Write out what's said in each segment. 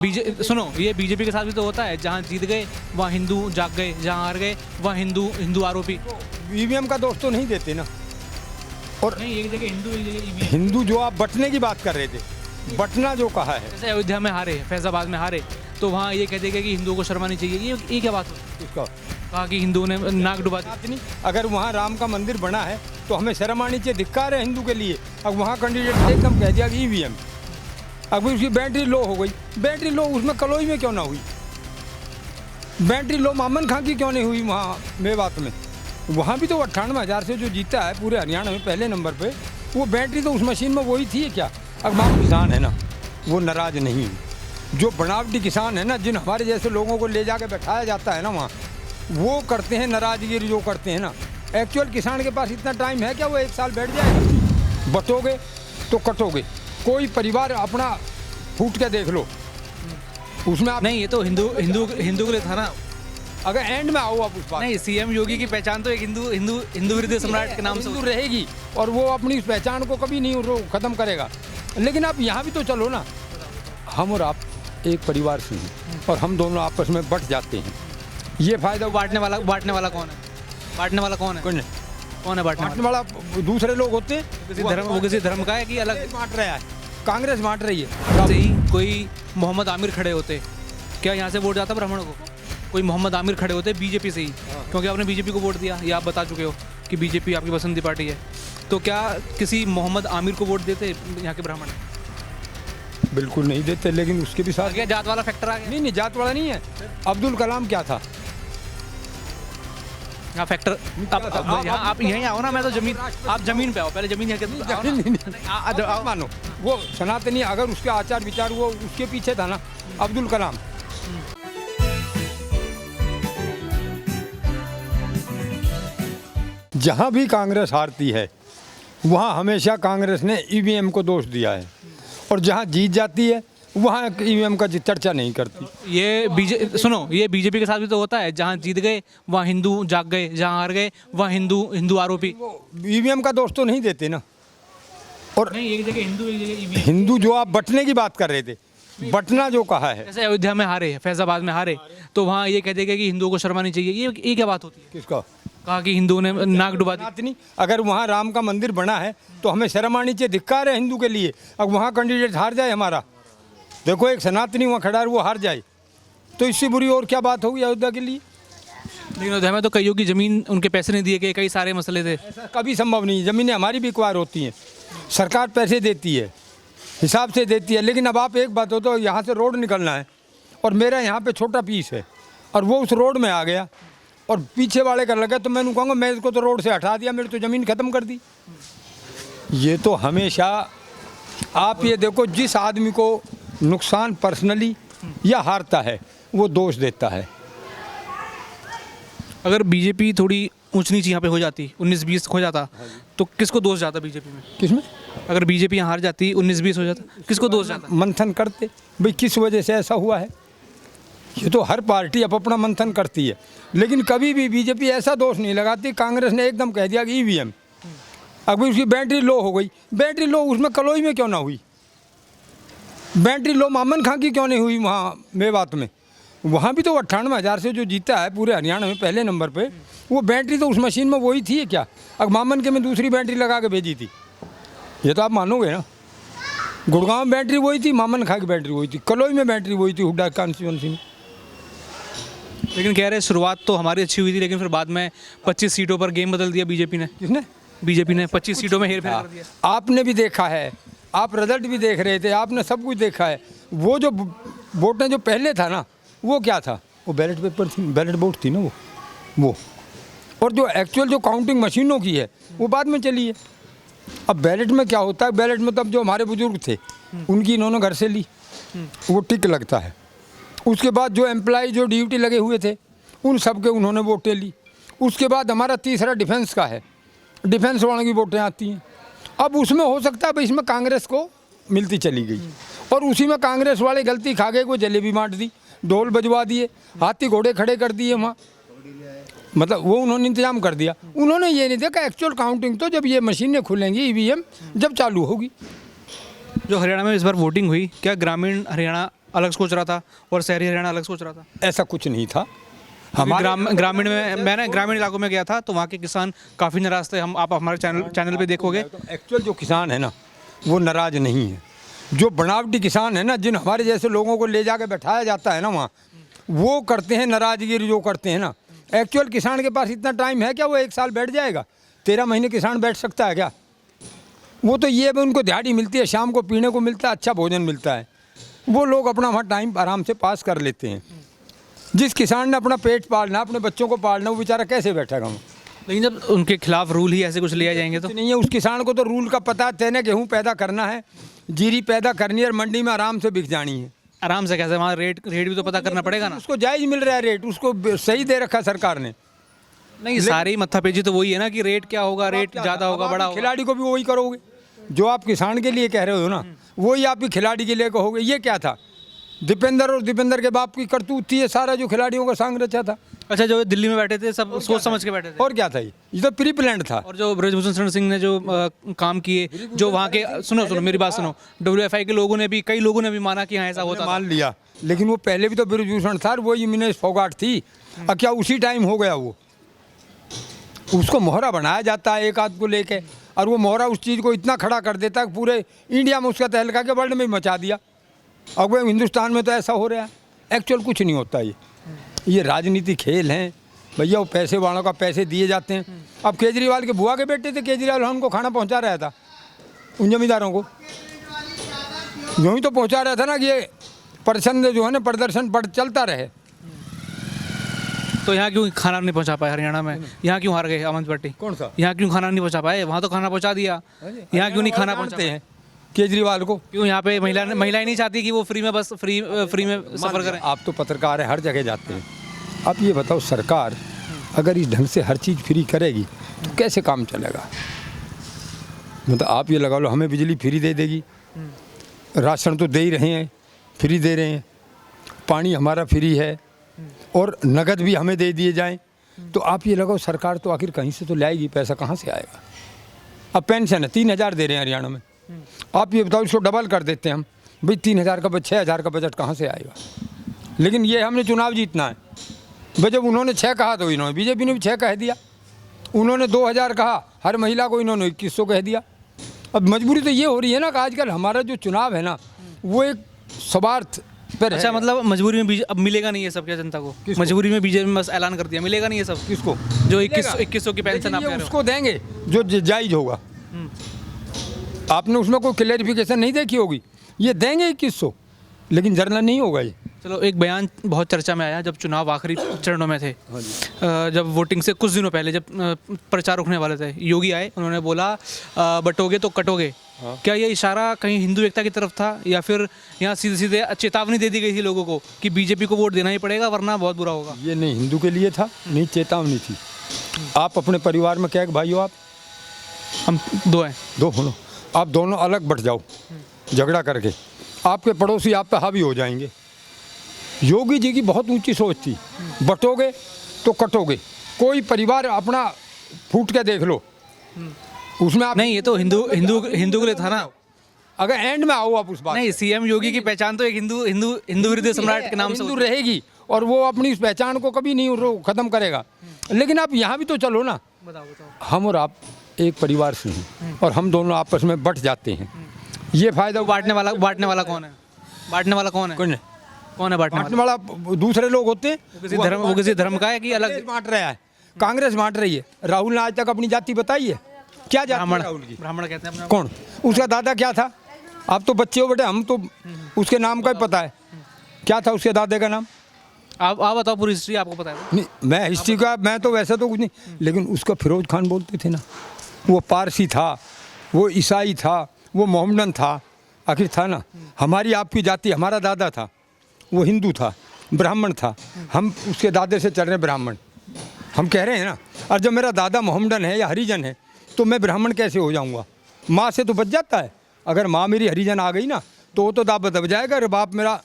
सुनो, ये बीजेपी के साथ भी तो होता है, जहाँ जीत गए वहाँ हिंदू जाग गए, जहाँ हार गए वहाँ हिंदू आरोपी। ईवीएम का दोष तो नहीं देते ना। और नहीं, एक जगह हिंदू, एक जगह ईवीएम। हिंदू जो आप बंटने की बात कर रहे थे, बंटना जो कहा है, जैसे अयोध्या में हारे, फैजाबाद में हारे, तो वहाँ ये कहते हैं कि हिंदुओं को शर्मा नहीं चाहिए। ये क्या बात होती है? उसका कहा कि हिंदुओं ने नाक डुबा दी। बात नहीं। अगर वहाँ राम का मंदिर बना है तो हमें शर्म आनी चाहिए, धिक्कार है हिंदू के लिए। अब वहाँ कैंडिडेट एकदम कह दिया कि ईवीएम, अब उसकी बैटरी लो हो गई। बैटरी लो उसमें कलोई में क्यों ना हुई? बैटरी लो मामन खां की क्यों नहीं हुई वहाँ मेवात में? वहाँ भी तो 98,000 से जो जीता है पूरे हरियाणा में पहले नंबर पे, वो बैटरी तो उस मशीन में वही थी क्या? अब वहाँ किसान है ना, वो नाराज नहीं। जो बनावटी किसान है ना, जिन हमारे जैसे लोगों को ले जाके बैठाया जाता है ना वहाँ, वो करते हैं नाराजगिरी, जो करते हैं ना। एक्चुअल किसान के पास इतना टाइम है क्या वो 1 साल बैठ जाएगा? बटोगे तो कटोगे। कोई परिवार अपना फूट के देख लो, उसमें आप नहीं, ये तो हिंदू के लिए था ना। अगर एंड में आओ आप उस बात, नहीं, सीएम योगी की पहचान तो एक हिंदू हृदय सम्राट के नाम से हिंदू रहेगी और वो अपनी उस पहचान को कभी नहीं खत्म करेगा। लेकिन आप यहाँ भी तो चलो ना, हम और आप एक परिवार से हैं और हम दोनों आपस में बट जाते हैं। ये फायदा बांटने वाला कौन है? बांटने वाला कौन है? कौन है बांटने वाला? दूसरे लोग होते हैं। वो किसी धर्म का है कि अलग बांट रहा है? कांग्रेस बांट रही है। से ही कोई मोहम्मद आमिर खड़े होते, क्या यहाँ से वोट जाता ब्राह्मण को? कोई मोहम्मद आमिर खड़े होते बीजेपी से ही, क्योंकि आपने बीजेपी को वोट दिया, ये आप बता चुके हो कि बीजेपी आपकी पसंदीदा पार्टी है, तो क्या किसी मोहम्मद आमिर को वोट देते यहाँ के ब्राह्मण? बिल्कुल नहीं देते। लेकिन उसके भी साथ क्या जात वाला फैक्टर आ गया? नहीं, जात वाला नहीं है। अब्दुल कलाम क्या था? यहाँ फैक्टर आप यहीं आओ ना, मैं तो जमीन, आप जमीन पे आओ, पहले जमीन मानो वो सनातनी, अगर उसके आचार विचार वो उसके पीछे था ना अब्दुल कलाम। जहाँ भी कांग्रेस हारती है वहाँ हमेशा कांग्रेस ने ईवीएम को दोष दिया है, और जहाँ जीत जाती है वहाँ ईवीएम का चर्चा नहीं करती। ये सुनो, ये बीजेपी के साथ भी तो होता है, जहाँ जीत गए वहाँ हिंदू जाग गए, जहाँ हार गए वहाँ हिंदू आरोपी। ईवीएम का दोष तो नहीं देते ना। और नहीं, एक जगह हिंदू, एक जगह ईवीएम। हिंदू जो आप बंटने की बात कर रहे थे, बंटना जो कहा है, जैसे अयोध्या में हारे, फैजाबाद में हारे, तो वहाँ ये कहते हैं कि हिंदुओं को शर्मा नहीं चाहिए। ये क्या बात होती है? किसका? कहा कि हिंदुओं ने नाक डुबा दी। नहीं, अगर वहाँ राम का मंदिर बना है तो हमें शर्म आनी चाहिए, धिक्कार है हिंदू के लिए। अब वहाँ कैंडिडेट हार जाए हमारा, देखो एक सनातनी वहाँ खड़ा है, वो हार जाए, तो इससे बुरी और क्या बात होगी अयोध्या के लिए? लेकिन अयोध्या में तो कईयों की जमीन उनके पैसे नहीं दिए गए, कई सारे मसले थे। ऐसा कभी संभव नहीं। ज़मीनें हमारी भी एक्वायर होती हैं, सरकार पैसे देती है, हिसाब से देती है। लेकिन अब आप एक बात हो, तो यहाँ से रोड निकलना है और मेरा यहाँ पे छोटा पीस है और वो उस रोड में आ गया और पीछे वाले कर लगे, तो मैं कहूँगा मैं इसको तो रोड से हटा दिया, मेरी तो ज़मीन ख़त्म कर दी। ये तो हमेशा आप ये देखो, जिस आदमी को नुकसान पर्सनली या हारता है वो दोष देता है। अगर बीजेपी थोड़ी ऊंच नीच यहाँ पे हो जाती, 19-20 हो जाता, तो किसको दोष जाता बीजेपी में? किसमें? अगर बीजेपी यहाँ हार जाती, 19-20 हो जाता, किसको दोष जाता? मंथन करते भाई, किस वजह से ऐसा हुआ है। ये तो हर पार्टी अपना मंथन करती है, लेकिन कभी भी बीजेपी ऐसा दोष नहीं लगाती। कांग्रेस ने एकदम कह दिया कि ईवीएम, अब उसकी बैटरी लो हो गई। बैटरी लो उसमें कलोई में क्यों ना हुई? बैटरी लो मामन खां की क्यों नहीं हुई वहाँ मेवात में? वहाँ भी तो 98,000 से जो जीता है पूरे हरियाणा में पहले नंबर पे, वो बैटरी तो उस मशीन में वही थी क्या? अब मामन के में दूसरी बैटरी लगा के भेजी थी, ये तो आप मानोगे ना। गुड़गांव में बैटरी वही थी, मामन खां की बैटरी वही थी, कलोई में बैटरी वही थी, हुड्डा कॉन्स्टिट्यूंसी में। लेकिन कह रहे शुरुआत तो हमारी अच्छी हुई थी, लेकिन फिर बाद में 25 सीटों पर गेम बदल दिया बीजेपी ने। किसने? बीजेपी ने 25 सीटों में हेरफेर कर दिया। आपने भी देखा है, आप रिजल्ट भी देख रहे थे, आपने सब कुछ देखा है। वो जो वोटें जो पहले था ना, वो क्या था? वो बैलेट पेपर थी, बैलेट वोट थी ना वो। और जो एक्चुअल जो काउंटिंग मशीनों की है वो बाद में चली है। अब बैलेट में क्या होता है, बैलेट में तब जो हमारे बुजुर्ग थे उनकी इन्होंने घर से ली, वो टिक लगता है। उसके बाद जो एम्प्लॉय जो ड्यूटी लगे हुए थे उन सब के उन्होंने वोटें ली। उसके बाद हमारा तीसरा डिफेंस का है, डिफेंस वालों की वोटें आती हैं। अब उसमें हो सकता है भाई इसमें कांग्रेस को मिलती चली गई, और उसी में कांग्रेस वाले गलती खा गए, को जलेबी बांट दी, ढोल बजवा दिए, हाथी घोड़े खड़े कर दिए वहाँ, मतलब वो उन्होंने इंतजाम कर दिया। उन्होंने ये नहीं देखा एक्चुअल काउंटिंग तो जब ये मशीनें खुलेंगी, ईवीएम जब चालू होगी। जो हरियाणा में इस बार वोटिंग हुई, क्या ग्रामीण हरियाणा अलग सोच रहा था और शहरी हरियाणा अलग सोच रहा था? ऐसा कुछ नहीं था। ग्रामीण में, मैंने ग्रामीण इलाकों में गया था तो वहाँ के किसान काफ़ी नाराज थे। हम आप हमारे चैनल पे देखोगे। एक्चुअल जो किसान है ना वो नाराज नहीं है। जो बनावटी किसान है ना, जिन हमारे जैसे लोगों को ले जाके बैठाया जाता है ना वहाँ, वो करते हैं नाराजगिरी जो करते हैं ना। एक्चुअल किसान के पास इतना टाइम है क्या? वो 1 साल बैठ जाएगा? 13 महीने किसान बैठ सकता है क्या? वो तो ये भी उनको दिहाड़ी मिलती है, शाम को पीने को मिलता है, अच्छा भोजन मिलता है, वो लोग अपना वहाँ टाइम आराम से पास कर लेते हैं। जिस किसान ने अपना पेट पालना, अपने बच्चों को पालना, वो बेचारा कैसे बैठेगा वहाँ? लेकिन जब उनके खिलाफ रूल ही ऐसे कुछ लिया जाएंगे तो नहीं है। उस किसान को तो रूल का पता है, तेने गेहूँ पैदा करना है, जीरी पैदा करनी है और मंडी में आराम से बिक जानी है। आराम से कैसे? वहाँ रेट भी तो पता करना पड़ेगा ना। उसको जायज़ मिल रहा है रेट, उसको सही दे रखा सरकार ने। नहीं, सारी मत्थापेची तो वही है ना कि रेट क्या होगा, रेट ज़्यादा होगा, बड़ा होगा। खिलाड़ी को भी वही करोगे जो आप किसान के लिए कह रहे हो ना, वही आप भी खिलाड़ी के लिए कहोगे। ये क्या था? दीपेंद्र और दीपेंद्र के बाप की करतूत थी ये सारा, जो खिलाड़ियों का सांग रचा था। अच्छा, जो दिल्ली में बैठे थे सब सोच समझ के बैठे थे। और क्या था? ये तो प्री प्लान्ड था। और जो ब्रजभूषण शरण सिंह ने जो काम किए, जो वहाँ के, सुनो मेरी बात सुनो, WFI के लोगों ने भी, कई लोगों ने भी माना कि हाँ ऐसा होता, मान लिया। लेकिन वो पहले भी तो ब्रजभूषण था, वो मिनेश फोगाट थी। अब क्या उसी टाइम हो गया? वो उसको मोहरा बनाया जाता है एक आध को लेके, और वो मोहरा उस चीज़ को इतना खड़ा कर देता है पूरे इंडिया में उसका तहलका के वर्ल्ड में ही मचा दिया। अब वो हिंदुस्तान में तो ऐसा हो रहा है। एक्चुअल कुछ नहीं होता। ये राजनीति खेल हैं भैया। वो पैसे वालों का पैसे दिए जाते हैं। अब केजरीवाल के बुआ के बेटे थे, केजरीवाल उनको खाना पहुंचा रहा था उन जमींदारों को। यूँ ही तो पहुंचा रहा था ना कि ये प्रदर्शन जो है ना, प्रदर्शन चलता रहे। तो यहाँ क्यों खाना नहीं पहुँचा पाए हरियाणा में? यहाँ क्यों हार गए आम आदमी पार्टी? कौन सा? यहाँ क्यों खाना नहीं पहुँचा पाए? वहाँ तो खाना पहुँचा दिया, यहाँ क्यों नहीं खाना पहुँचाते हैं केजरीवाल को? क्यों यहाँ पे महिलाएं नहीं चाहती कि वो फ्री में, बस फ्री में सफ़र करें? आप तो पत्रकार हैं, हर जगह जाते हैं। आप ये बताओ, सरकार अगर इस ढंग से हर चीज़ फ्री करेगी तो कैसे काम चलेगा? मतलब आप ये लगा लो, हमें बिजली फ्री दे देगी, राशन तो दे ही रहे हैं, फ्री दे रहे हैं, पानी हमारा फ्री है और नगद भी हमें दे दिए जाएं, तो आप ये लगाओ सरकार तो आखिर कहीं से तो लाएगी, पैसा कहाँ से आएगा? अब पेंशन है 3,000 दे रहे हैं हरियाणा में, आप ये बताओ इसको डबल कर देते हैं हम, भाई 3,000 का 6,000 का बजट कहाँ से आएगा? लेकिन ये हमने चुनाव जीतना है भाई। जब उन्होंने 6 कहा तो इन्होंने, बीजेपी ने भी 6 कह दिया। उन्होंने 2,000 कहा हर महिला को, इन्होंने 2,100 कह दिया। अब मजबूरी तो ये हो रही है ना कि आजकल हमारा जो चुनाव है ना, वो एक स्वार्थ पर। अच्छा, मतलब मजबूरी में अब मिलेगा नहीं ये सब क्या जनता को? मजबूरी में बीजेपी में बस ऐलान कर दिया, मिलेगा नहीं ये सब? किसको? जो 2100 की पेंशन आप कह रहे हो, उसको देंगे जो जायज होगा। आपने उसमें कोई क्लैरिफिकेशन नहीं देखी होगी। ये देंगे 2100, लेकिन जर्नल नहीं होगा ये। चलो, एक बयान बहुत चर्चा में आया जब चुनाव आखिरी चरणों में थे, जब वोटिंग से कुछ दिनों पहले, जब प्रचार रुकने वाले थे, योगी आए, उन्होंने बोला बटोगे तो कटोगे। हाँ। क्या ये इशारा कहीं हिंदू एकता की तरफ था, या फिर यहाँ सीधे सीधे चेतावनी दे दी गई थी लोगों को कि बीजेपी को वोट देना ही पड़ेगा वरना बहुत बुरा होगा? ये नहीं हिंदू के लिए था, नहीं चेतावनी थी। आप अपने परिवार में क्या भाई हो? आप? हम 2 हैं। 2 हो। आप दोनों अलग बट जाओ झगड़ा करके, आपके पड़ोसी आप पे हावी हो जाएंगे। योगी जी की बहुत ऊंची सोच थी, बटोगे तो कटोगे। कोई परिवार अपना फूट के देख लो, उसमें आप नहीं, ये तो हिंदू के लिए था ना। अगर एंड में आओ आप उस बात नहीं, सीएम योगी की पहचान तो एक हिंदू विरोधी सम्राट के नाम से रहेगी, और वो अपनी उस पहचान को कभी नहीं खत्म करेगा। लेकिन आप यहाँ भी तो चलो ना। बताओ। हम और आप एक परिवार से हैं और हम दोनों आपस में बट जाते हैं। ये फायदा बांटने वाला कौन है? बांटने वाला कौन है? कौन है बांटने वाला? दूसरे लोग होते हैं। वो किसी धर्म का है कि अलग बांट रहा है? कांग्रेस बांट रही है। राहुल ने आज तक अपनी जाति बताई है? क्या जाति है राहुल की? ब्राह्मण कहते हैं। कौन? उसका दादा क्या था? आप तो बच्चे हो बेटे, हम तो उसके नाम का ही पता है। क्या था उसके दादे का नाम? आप बताओ, पूरी हिस्ट्री आपको पता है? नहीं, मैं हिस्ट्री का, मैं तो वैसे तो कुछ नहीं, लेकिन उसका फिरोज खान बोलते थे ना। वो पारसी था, वो ईसाई था, वो मोहम्मदन था, आखिर था ना। हमारी आपकी जाति, हमारा दादा था वो हिंदू था, ब्राह्मण था, हम उसके दादे से चल रहे ब्राह्मण, हम कह रहे हैं ना। और जब मेरा दादा मोहम्मदन है या हरिजन है तो मैं ब्राह्मण कैसे हो जाऊंगा? माँ से तो बच जाता है। अगर माँ मेरी हरिजन आ गई ना तो वो तो दाब दब जाएगा, अगर बाप मेरा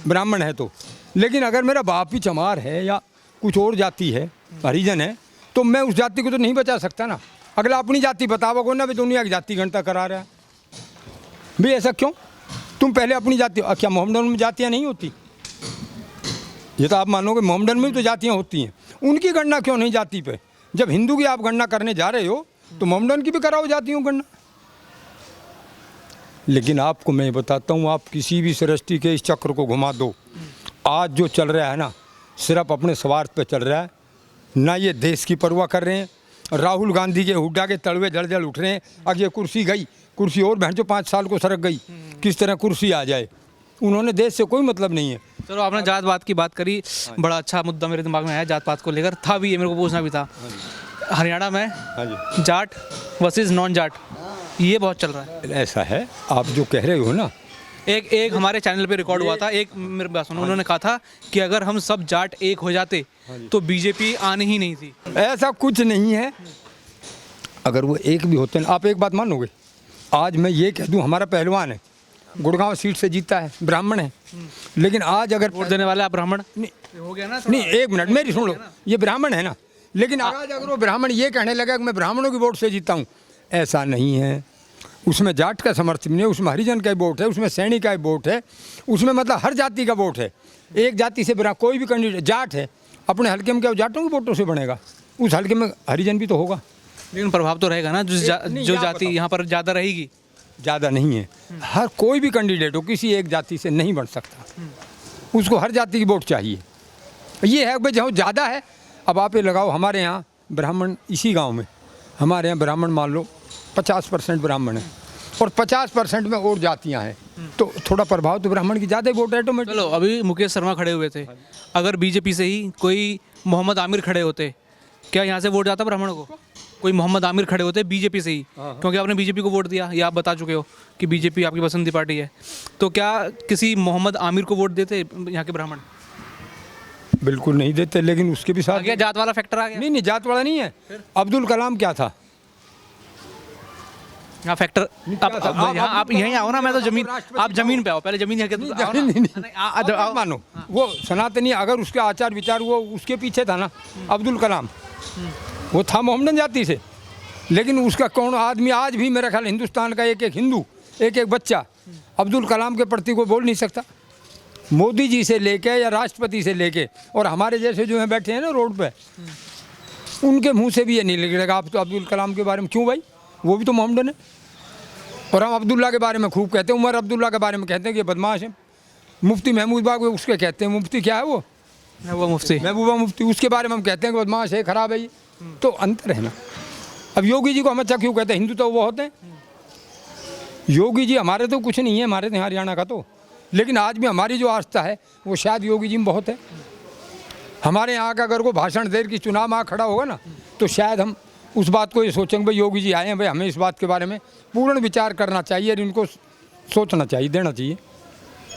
ब्राह्मण है तो। लेकिन अगर मेरा बाप ही चमार है या कुछ और जाति है, हरिजन है, तो मैं उस जाति को तो नहीं बचा सकता ना। अगला अपनी जाति बताओ को ना, भी दुनिया की जाति गणता करा रहा है भाई, ऐसा क्यों? तुम पहले अपनी जाति, क्या मोहम्मदन में जातियाँ नहीं होती? ये तो आप मानोगे मोहम्मदन में भी तो जातियाँ होती हैं, उनकी गणना क्यों नहीं जाति पे? जब हिंदू की आप गणना करने जा रहे हो तो मोहम्मदन की भी कराओ जातियों गणना। लेकिन आपको मैं बताता हूँ, आप किसी भी सृष्टि के इस चक्र को घुमा दो, आज जो चल रहा है ना, सिर्फ अपने स्वार्थ पे चल रहा है, ना ये देश की परवाह कर रहे हैं। राहुल गांधी के हुड्डा के तलवे जड़ उठ रहे हैं। अब ये कुर्सी गई, कुर्सी और बहन जो 5 साल को सरक गई, किस तरह कुर्सी आ जाए, उन्होंने देश से कोई मतलब नहीं है। चलो आपने जात पात की बात करी, बड़ा अच्छा मुद्दा मेरे दिमाग में आया जात पात को लेकर, था भी ये, मेरे को पूछना भी था। हरियाणा में जाट वर्सेस नॉन जाट ये बहुत चल रहा है। ऐसा है, आप जो कह रहे हो ना, एक हमारे चैनल पे रिकॉर्ड हुआ था, एक मेरे पास सुनो, उन्होंने कहा था कि अगर हम सब जाट एक हो जाते तो बीजेपी आनी ही नहीं थी। ऐसा कुछ नहीं है। अगर वो एक भी होते हैं, आप एक बात मानोगे, आज मैं ये कह दूं, हमारा पहलवान है, गुड़गांव सीट से जीता है, ब्राह्मण है, लेकिन आज अगर वोट देने वाले आप ब्राह्मण नहीं हो गया ना, नहीं, एक मिनट मेरी सुन लो, ये ब्राह्मण है ना, लेकिन आज अगर वो ब्राह्मण ये कहने लगा कि मैं ब्राह्मणों की वोट से जीता हूँ, ऐसा नहीं है। उसमें जाट का समर्थन नहीं है, उसमें हरिजन का वोट है, उसमें सैनिक का वोट है, उसमें मतलब हर जाति का वोट है। एक जाति से कोई भी कैंडिडेट जाट है, अपने हल्के में क्या जाटों के वोटों से बनेगा? उस हल्के में हरिजन भी तो होगा। लेकिन प्रभाव तो रहेगा ना, जो जाति यहाँ पर ज़्यादा रहेगी। ज़्यादा नहीं है, हर कोई भी कैंडिडेट हो किसी एक जाति से नहीं बन सकता, उसको हर जाति की वोट चाहिए। ये है भाई, जहाँ ज़्यादा है, अब आप ये लगाओ, हमारे यहाँ ब्राह्मण, इसी गांव में हमारे यहाँ ब्राह्मण मान लो 50% ब्राह्मण है और 50% में और जातियाँ हैं, तो थोड़ा प्रभाव तो ब्राह्मण की ज़्यादा वोट ऑटोमेटिक। चलो अभी मुकेश शर्मा खड़े हुए थे, अगर बीजेपी से ही कोई मोहम्मद आमिर खड़े होते, क्या यहाँ से वोट जाता ब्राह्मणों को? कोई मोहम्मद आमिर खड़े होते बीजेपी से ही, क्योंकि आपने बीजेपी को वोट दिया, ये आप बता चुके हो कि बीजेपी आपकी पसंदीदा पार्टी है, तो क्या किसी मोहम्मद आमिर को वोट देते यहाँ के ब्राह्मण? बिल्कुल नहीं देते, लेकिन उसके भी साथ क्या जात वाला फैक्टर आ गया? नहीं, जात वाला नहीं है। अब्दुल कलाम क्या था? यहाँ फैक्टर यहाँ आप यहीं आओ ना, मैं तो जमीन, आप जमीन पे आओ, पहले जमीन मानो वो सनातनी, अगर उसके आचार विचार वो उसके पीछे था ना, अब्दुल कलाम वो था मोहम्मदन जाति से, लेकिन उसका कौन आदमी आज भी मेरा ख्याल हिंदुस्तान का एक हिंदू, एक बच्चा अब्दुल कलाम के प्रति को बोल नहीं सकता। मोदी जी से लेके या राष्ट्रपति से लेके और हमारे जैसे जो हैं बैठे हैं ना रोड पे, उनके मुंह से भी ये नहीं लगेगा आप तो अब्दुल कलाम के बारे में, क्यों भाई, वो भी तो मोहम्मदन है। और हम अब्दुल्ला के बारे में खूब कहते हैं, उमर अब्दुल्ला के बारे में कहते हैं कि बदमाश है। मुफ्ती महमूद बाग उसके कहते हैं, मुफ्ती क्या है वो महबूबा मुफ्ती, उसके बारे में हम कहते हैं कि बदमाश है, खराब है ये, तो अंतर है ना। अब योगी जी को हम अच्छा क्यों कहते हैं? हिंदू तो वो होते हैं, योगी जी हमारे तो कुछ नहीं है, हमारे तो हरियाणा का तो, लेकिन आज भी हमारी जो आस्था है वो शायद योगी जी में बहुत है। हमारे यहाँ का अगर कोई भाषण देर की चुनाव में खड़ा होगा ना, तो शायद हम उस बात को ये सोचेंगे भाई योगी जी आए हैं, भाई हमें इस बात के बारे में पूर्ण विचार करना चाहिए और इनको सोचना चाहिए, देना चाहिए।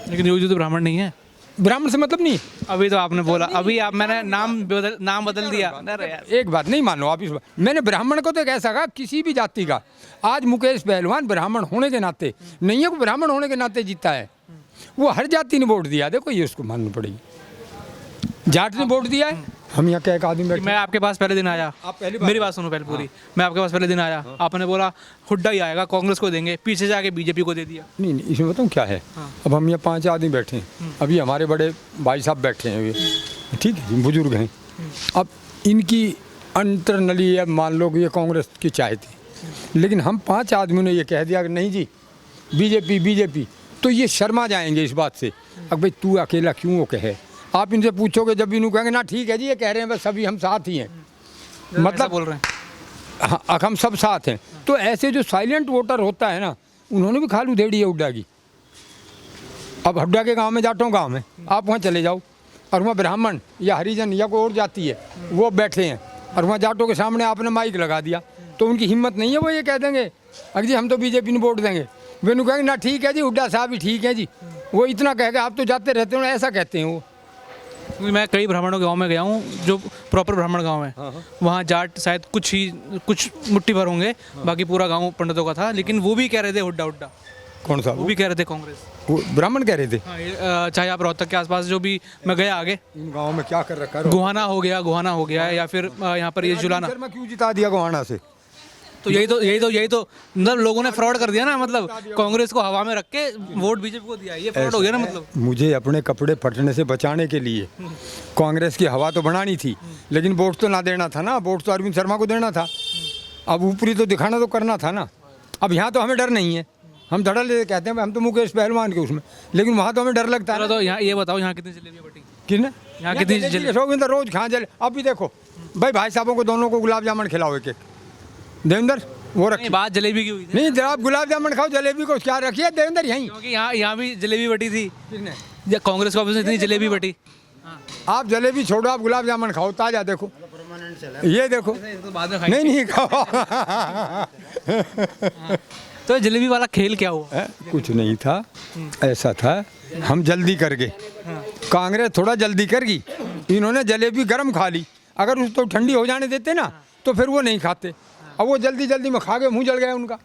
लेकिन योगी जी तो ब्राह्मण नहीं है, ब्राह्मण से मतलब नहीं। अभी तो आपने बोला, अभी आप मैंने नाम बदल दिया। एक बात नहीं मानो आप, इस बात मैंने ब्राह्मण को तो कैसा कहा, किसी भी जाति का। आज मुकेश पहलवान ब्राह्मण होने के नाते नहीं है, ब्राह्मण होने के नाते जीता है, वो हर जाति ने वोट दिया, देखो ये उसको मानना पड़ेगी। जाट ने वोट दिया है, हम यहाँ क्या एक आदमी बैठे। मैं आपके पास पहले दिन आया, आप मेरी बात सुनो पहले पूरी। मैं आपके पास पहले दिन आया, आपने बोला हुड्डा ही आएगा, कांग्रेस को देंगे, पीछे जाके बीजेपी को दे दिया। नहीं, इसमें बताऊँ क्या है, अब हम यहाँ 5 आदमी बैठे हैं, अभी हमारे बड़े भाई साहब बैठे हैं, ये ठीक है, बुजुर्ग हैं, अब इनकी अंतर्नली अब मान लो कि ये कांग्रेस की चाह थी, लेकिन हम 5 आदमियों ने ये कह दिया कि नहीं जी बीजेपी, तो ये शर्मा जाएंगे इस बात से। अब भाई तू अकेला क्यों वो कहे, आप इनसे पूछोगे जब भी इन्हों कहेंगे ना ठीक है जी ये कह रहे हैं बस सभी हम साथ ही हैं, मतलब बोल रहे हैं हाँ हम सब साथ हैं। तो ऐसे जो साइलेंट वोटर होता है ना, उन्होंने भी खाल उधेड़ी है हुड्डा की। अब हुड्डा के गांव में जाटों गांव में आप वहाँ चले जाओ और वहाँ ब्राह्मण या हरिजन या कोई और जाति है वो बैठे हैं और वहाँ जाटों के सामने आपने माइक लगा दिया, तो उनकी हिम्मत नहीं है, वो ये कह देंगे अगर जी हम तो बीजेपी ने वोट देंगे, वे उन्हें कहेंगे ना ठीक है जी हुड्डा साहब ही ठीक है जी, वो इतना कहेगा आप तो जाते रहते हो, ऐसा कहते हैं वो। मैं कई ब्राह्मणों के गांव में गया हूँ जो प्रॉपर ब्राह्मण गांव है, वहाँ जाट शायद कुछ मुट्ठी भर होंगे, बाकी पूरा गांव पंडितों का था, लेकिन वो भी कह रहे थे हुड्डा। कौन सा? वो भी कह रहे थे कांग्रेस, वो ब्राह्मण कह रहे थे। हाँ, चाहे आप रोहतक के आसपास जो भी, मैं गया आगे इन गाँव में क्या कर रखा है, गोहाना हो गया या फिर यहाँ पर ये जुलाना। क्यों जिता दिया गोहाना से? तो यही तो मतलब लोगों ने फ्रॉड कर दिया ना, मतलब कांग्रेस को हवा में रख के वोट बीजेपी को दिया, ये फ्रॉड हो गया ना मतलब। मुझे अपने कपड़े फटने से बचाने के लिए कांग्रेस की हवा तो बढ़ानी थी, लेकिन वोट तो ना देना था ना, वोट तो अरविंद शर्मा को देना था। अब ऊपरी तो दिखाना तो करना था ना। अब यहाँ तो हमें डर नहीं है, हम धड़ा ले कहते हैं हम तो मुकेश पहलवान के उसमें, लेकिन वहाँ तो हमें डर लगता है। चलो तो यहाँ ये बताओ, यहाँ कितनी जलेबियाँ बटी? कितने यहाँ कितनी देवेंद्र रोज खा जले। अब भी देखो भाई, भाई साहबों को दोनों को गुलाब जामुन खिलाओ एक एक। देवेंद्र वो रखिए, बात जलेबी की हुई थी नहीं आप गुलाब जामुन खाओ, जलेबी को क्या रखिए देवेंद्र यहीं। क्योंकि यहाँ भी जलेबी बटी थी, कितने? कांग्रेस के ऑफिस में इतनी जलेबी बटी। आप जलेबी छोड़ो, आप गुलाब जामुन खाओ ताजा। देखो ये देखो, तो बाद में नहीं खाओ। तो जलेबी वाला खेल क्या हुआ? कुछ नहीं था, ऐसा था हम जल्दी कर गए, कांग्रेस थोड़ा जल्दी कर गई, इन्होंने जलेबी गर्म खा ली। अगर उसको ठंडी हो जाने देते ना तो फिर वो नहीं खाते। अब वो जल्दी जल्दी में खा गए, मुंह जल गया उनका।